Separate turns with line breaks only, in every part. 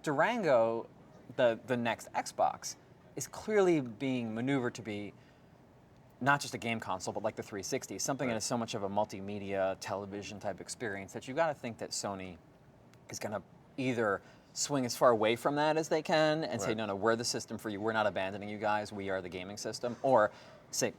Durango, the next Xbox, is clearly being maneuvered to be not just a game console, but like the 360, something that is so much of a multimedia television type experience that you've got to think that Sony is going to either swing as far away from that as they can and say, no, we're the system for you. We're not abandoning you guys. We are the gaming system. Or say,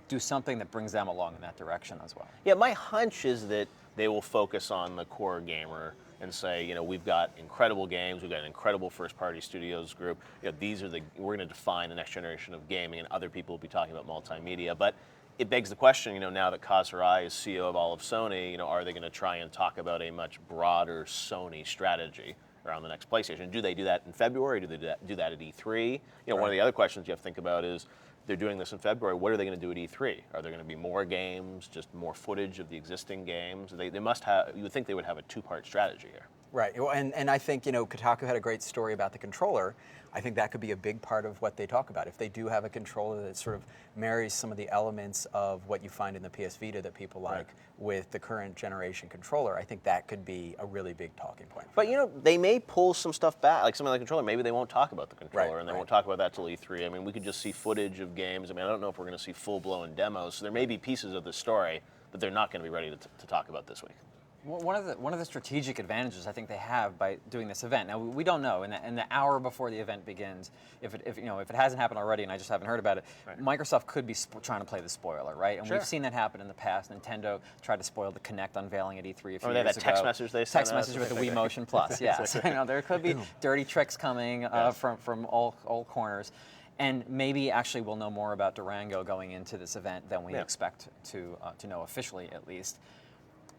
do something that brings them along in that direction as well.
Yeah, my hunch is that they will focus on the core gamer and say, we've got incredible games, we've got an incredible first-party studios group. We're going to define the next generation of gaming, and other people will be talking about multimedia. But it begs the question, now that Kaz Hirai is CEO of all of Sony, are they going to try and talk about a much broader Sony strategy around the next PlayStation? Do they do that in February? Do they do that at E3? One of the other questions you have to think about is, they're doing this in February. What are they going to do at E3? Are there going to be more games, just more footage of the existing games? They must have. You would think they would have a two-part strategy here.
Right, well, and I think Kotaku had a great story about the controller. I think that could be a big part of what they talk about. If they do have a controller that sort of marries some of the elements of what you find in the PS Vita that people like with the current generation controller, I think that could be a really big talking point.
But they may pull some stuff back, like something like the controller. Maybe they won't talk about the controller, and they won't talk about that till E3. I mean, we could just see footage of games. I mean, I don't know if we're going to see full-blown demos. So there may be pieces of the story that they're not going to be ready to talk about this week.
One of the strategic advantages I think they have by doing this event. Now we don't know in the hour before the event begins if it hasn't happened already and I just haven't heard about it. Microsoft could be trying to play the spoiler, right? And we've seen that happen in the past. Nintendo tried to spoil the Kinect unveiling at E3 a few years ago.
That text message they sent
text message with the Wii Motion Plus. Yes, there could be dirty tricks coming from all corners. And maybe actually we'll know more about Durango going into this event than we expect to know officially, at least.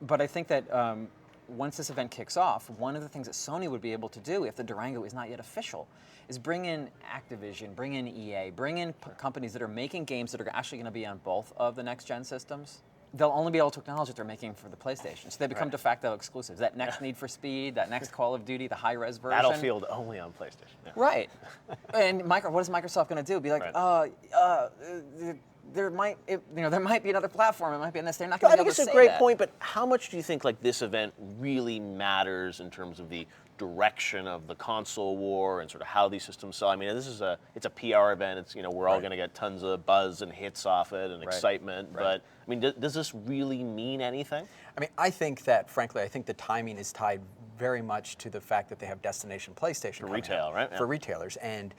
But I think that once this event kicks off, one of the things that Sony would be able to do if the Durango is not yet official is bring in Activision, bring in EA, bring in companies that are making games that are actually going to be on both of the next-gen systems. They'll only be able to acknowledge that they're making for the PlayStation. So they become de facto exclusives. That next Need for Speed, that next Call of Duty, the high-res version.
Battlefield only on PlayStation. Yeah.
Right. And what is Microsoft going to do? Be like, there might be another platform. It might be on this. They're not going to be able to say that.
I think it's a great point, but how much do you think this event really matters in terms of the direction of the console war and sort of how these systems sell? I mean, it's a PR event. It's we're all going to get tons of buzz and hits off it and excitement. But I mean, does this really mean anything?
I mean, I think that frankly, the timing is tied very much to the fact that they have Destination PlayStation
for retail, right? Yeah.
For retailers, and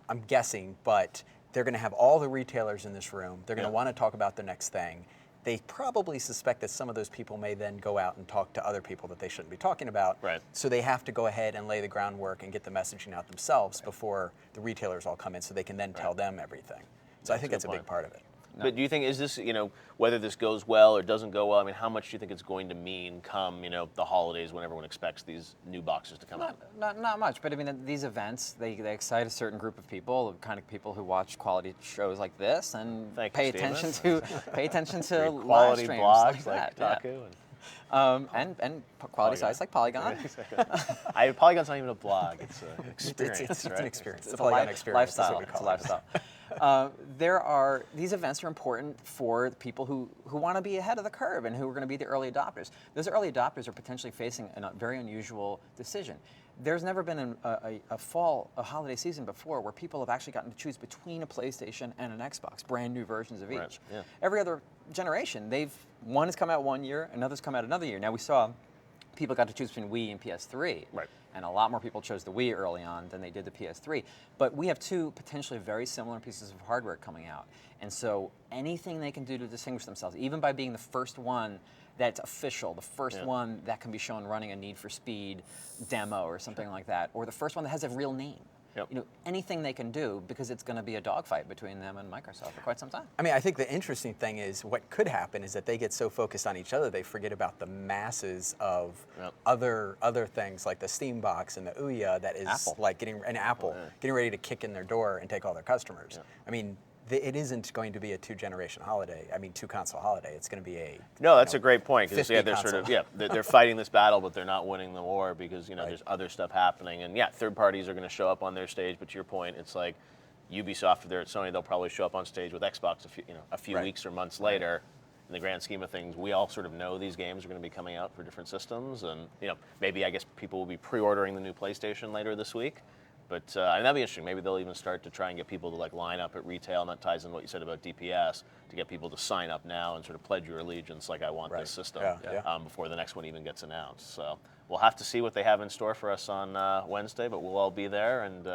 I'm guessing, but they're going to have all the retailers in this room. They're going to want to talk about the next thing. They probably suspect that some of those people may then go out and talk to other people that they shouldn't be talking about.
Right.
So they have to go ahead and lay the groundwork and get the messaging out themselves before the retailers all come in so they can then tell them everything. So I think that's a big part of it.
No. But do you think, is this, whether this goes well or doesn't go well, I mean, how much do you think it's going to mean come, the holidays when everyone expects these new boxes to come out?
Not much, but I mean, these events, they excite a certain group of people, the kind of people who watch quality shows like this and pay attention to live streams
blogs
like that.
Kotaku
and quality sites like Polygon.
Polygon's not even a blog, it's an experience.
It's an experience.
It's a Polygon experience. Lifestyle. It's a lifestyle. These events are important for the people who want to be ahead of the curve and who are going to be the early adopters. Those early adopters are potentially facing a very unusual decision. There's never been a holiday season before where people have actually gotten to choose between a PlayStation and an Xbox, brand new versions of each.
Right, yeah.
Every other generation, one has come out one year, another's come out another year. Now we saw people got to choose between Wii and PS3.
Right.
And a lot more people chose the Wii early on than they did the PS3. But we have two potentially very similar pieces of hardware coming out. And so anything they can do to distinguish themselves, even by being the first one that's official, the first one that can be shown running a Need for Speed demo or something like that, or the first one that has a real name. Yep. Anything they can do, because it's going to be a dogfight between them and Microsoft for quite some time.
I mean, I think the interesting thing is what could happen is that they get so focused on each other they forget about the masses of other things like the Steam box and the Ouya that is
Apple.
like getting ready to kick in their door and take all their customers. Yeah. I mean, it isn't going to be a two-generation holiday. I mean, two-console holiday. It's going to be a
that's a great point because they're
console.
sort of they're fighting this battle, but they're not winning the war because there's other stuff happening, and third parties are going to show up on their stage. But to your point, it's like Ubisoft, if they're at Sony, they'll probably show up on stage with Xbox a few weeks or months later. in the grand scheme of things, we all sort of know these games are going to be coming out for different systems, and maybe I guess people will be pre-ordering the new PlayStation later this week. But and that'd be interesting. Maybe they'll even start to try and get people to like line up at retail, and that ties in what you said about DPS, to get people to sign up now and sort of pledge your allegiance, like I want this system, before the next one even gets announced. So we'll have to see what they have in store for us on Wednesday, but we'll all be there and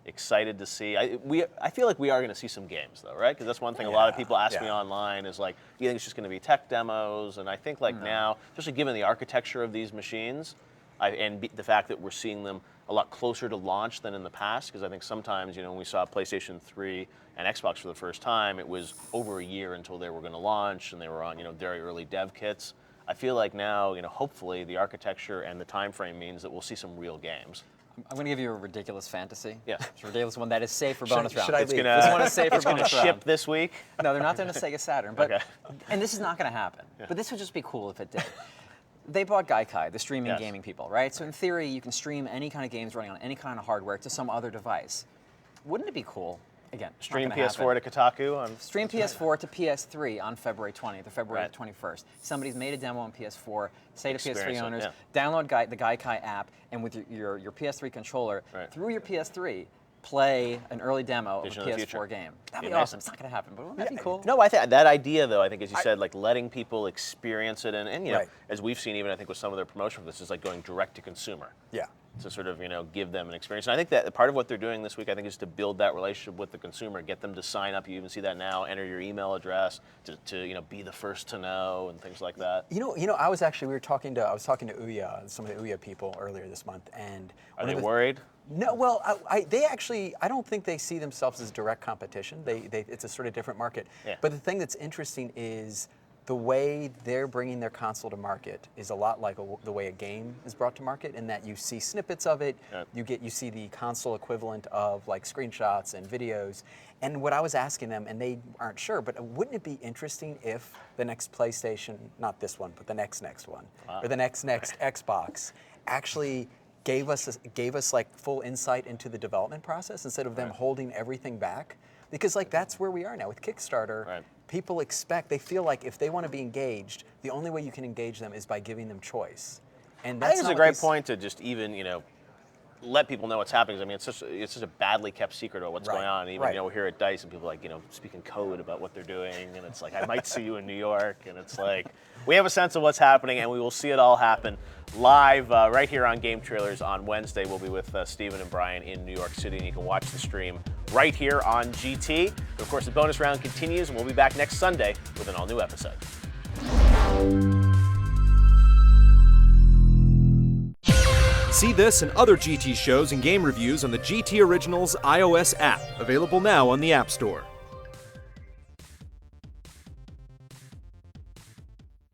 excited to see. I feel like we are going to see some games though, right? Because that's one thing a lot of people ask me online is like, do you think it's just going to be tech demos? And I think like now, especially given the architecture of these machines, and the fact that we're seeing them a lot closer to launch than in the past, because I think sometimes, when we saw PlayStation 3 and Xbox for the first time, it was over a year until they were going to launch, and they were on, very early dev kits. I feel like now, hopefully the architecture and the time frame means that we'll see some real games.
I'm going to give you a ridiculous fantasy.
Yeah.
It's a ridiculous one that is safe for bonus round.
Should I leave?
This one is safe for bonus round.
Ship this week?
No, they're not doing a Sega Saturn. But, and this is not going to happen. Yeah. But this would just be cool if it did. They bought Gaikai, the streaming gaming people, right? So in theory, you can stream any kind of games running on any kind of hardware to some other device. Wouldn't it be cool? Again,
stream PS4 to Kotaku?
Stream PS4 to PS3 on February 20th or February 21st. Somebody's made a demo on PS4, say to PS3 owners, download the Gaikai app, and with your PS3 controller, through your PS3, play an early demo of a PS4 game. That'd be awesome. It's not going to happen, but wouldn't that be cool?
No, I think that idea, though, I think, as you said, like letting people experience it, and as we've seen, even I think with some of their promotion for this, is like going direct to consumer.
Yeah.
To sort of give them an experience. And I think that part of what they're doing this week, I think, is to build that relationship with the consumer, get them to sign up. You even see that now. Enter your email address to be the first to know and things like that.
I was talking to Ouya, some of the Ouya people earlier this month, and
are they worried?
No, well, I don't think they see themselves as direct competition. It's a sort of different market. Yeah. But the thing that's interesting is the way they're bringing their console to market is a lot like the way a game is brought to market, in that you see snippets of it, you see the console equivalent of like screenshots and videos. And what I was asking them, and they aren't sure, but wouldn't it be interesting if the next PlayStation, not this one, but the next one, or the next Xbox, actually gave us like full insight into the development process instead of them holding everything back? Because like that's where we are now with Kickstarter. Right. People they feel like if they want to be engaged, the only way you can engage them is by giving them choice. And that's
I think it's a great point to just even, let people know what's happening. I mean, it's such a badly kept secret about what's going on. And even, here at DICE, and people like, speaking code about what they're doing, and it's like, I might see you in New York, and it's like, we have a sense of what's happening, and we will see it all happen live right here on Game Trailers on Wednesday. We'll be with Steven and Brian in New York City, and you can watch the stream right here on GT. And of course, the bonus round continues, and we'll be back next Sunday with an all-new episode.
See this and other GT shows and game reviews on the GT Originals iOS app, available now on the App Store.